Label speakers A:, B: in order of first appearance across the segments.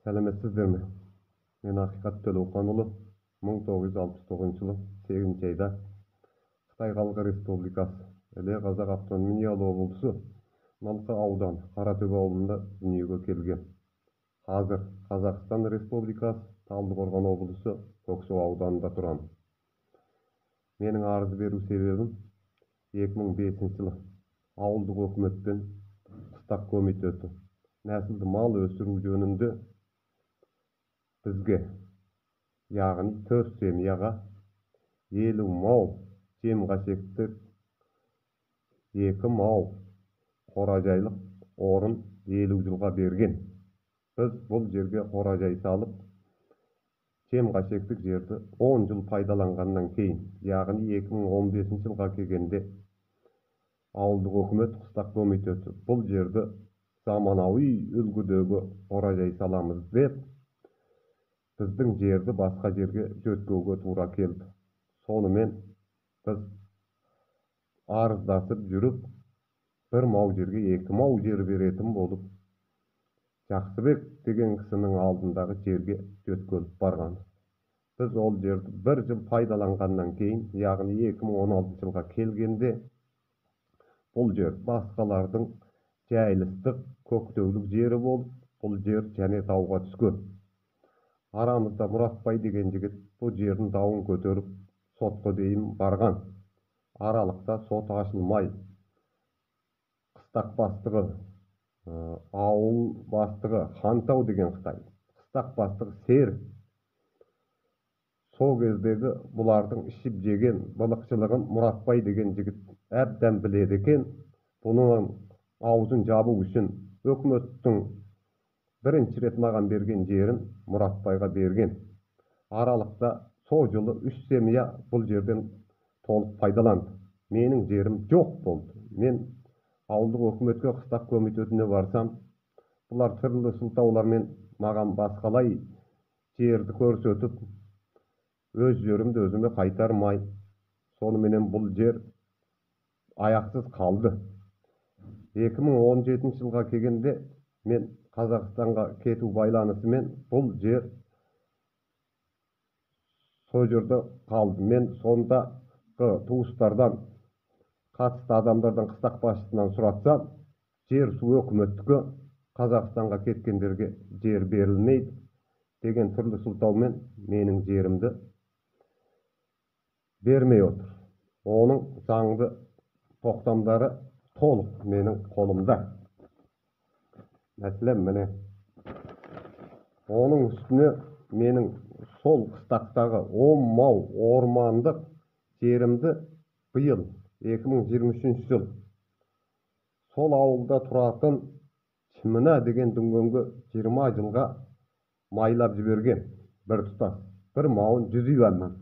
A: Сәлеметсіздер ме? Мен Ақиқат Төлеуқанұлы 1969 жылы 8 айда Қытай Халық Республикасы Іле Қазақ автономиялы облысы Налқа ауданы Қаратөбе ауылында дүниеге келген. Қазір Қазақстан Республикасы Талдықорған облысы Көксу ауданында тұрамын. Менің арыз беру себебім 2005 жылы ауылдық өкіметтен қыстақ комитеті нәсілді мал өсіру жөнінде бізге, яғни 4 семьяға 50 мал жем қасектік, 2 мал қоражайлық орын 50 жылға берген. Біз бұл жерге қоражай салып, жем қасектік жерді 10 жыл пайдаланғаннан кейін, яғни 2015 жылға келгенде ауылдық өкімет қыстақ комитеті бұл жерді заманауи үлгідегі қоражай саламыз деп, біздің жерді басқа жерге жөткеуге тура келді. Сонымен біз арыздасып жүріп, бір мау жерге 2 мау жер беретін болып, Жақсыбек деген кісінің алдындағы жерге жөткеліп барған. Біз ол жерді 1 жыл пайдаланғаннан кейін, яғни 2016 жылға келгенде, бұл жер басқалардың жайлыстық, көктеулік жері болып, бұл жер және тауға түскен. Арамызда Мұратбай деген жігіт бұл жердің дауын көтеріп, сотқа дейін барған. Аралықта сот ашылмай, қыстақ бастығы, ауыл бастығы Хантау деген Қытай, қыстақ бастығы Сер. Сол кездегі бұлардың ішіп жеген былықшылығын Мұратбай деген жігіт әбден біледі екен. Бұның аузын жабу үшін өкіметтің бірінші рет маған берген жерін Мұратбайға берген. Аралықта сол жылы 3 семья бұл жерден толық пайдаланды. Менің жерім жоқ болды. Мен ауылдық өкіметке қыстақ комитетіне барсам, бұлар түрлі сылтаулармен маған басқалай жерді көрсетіп, өз жерімді өзіме қайтармай, соныменен бұл жер аяқсыз қалды. 2017 жылға келгенде мен Қазақстанға кету байланысымен бұл жер сол жерде қалды. Мен сондағы туыстардан, қатысты адамдардан, қыстақ басшысынан сұратсам, жер су өкіметтікі, Қазақстанға кеткендерге жер берілмейді деген түрлі сылтаумен менің жерімді бермей отыр. Оның заңды тоқтамдары толық менің қолымда. Мәселен, міне, оның үстіне менің сол қыстақтағы 10 мау ормандық жерімді биыл 2023 жыл сол ауылда тұратын Чіміна деген дүнгенге 20 жылға майлап жіберген. Бір тұтас, бір мауын 100 юаннан.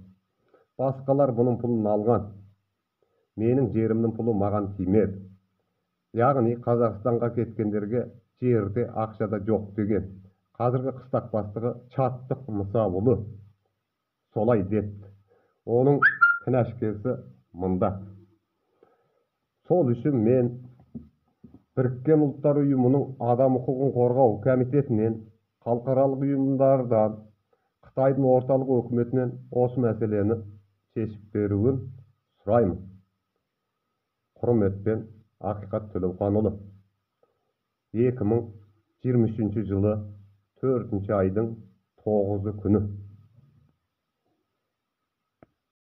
A: Басқалар бұның пұлын алған. Менің жерімнің пұлы маған тимеді. Яғни Қазақстанға кеткендерге жерде ақшада жоқ деген. Қазіргі қыстақ бастығы Чаттық Мұсабұлы солай депті. Оның кінәшкесі мұнда. Сол үшін мен Біріккен ұлттар ұйымының адам құқығын қорғау комитетінен, халықаралық ұйымдардан, Қытайдың орталық өкіметінен осы мәселені шешіп беруін сұраймын. Құрметпен Ақиқат Төлеуқанұлы. 2023 жылы 4 айдың 9 күні.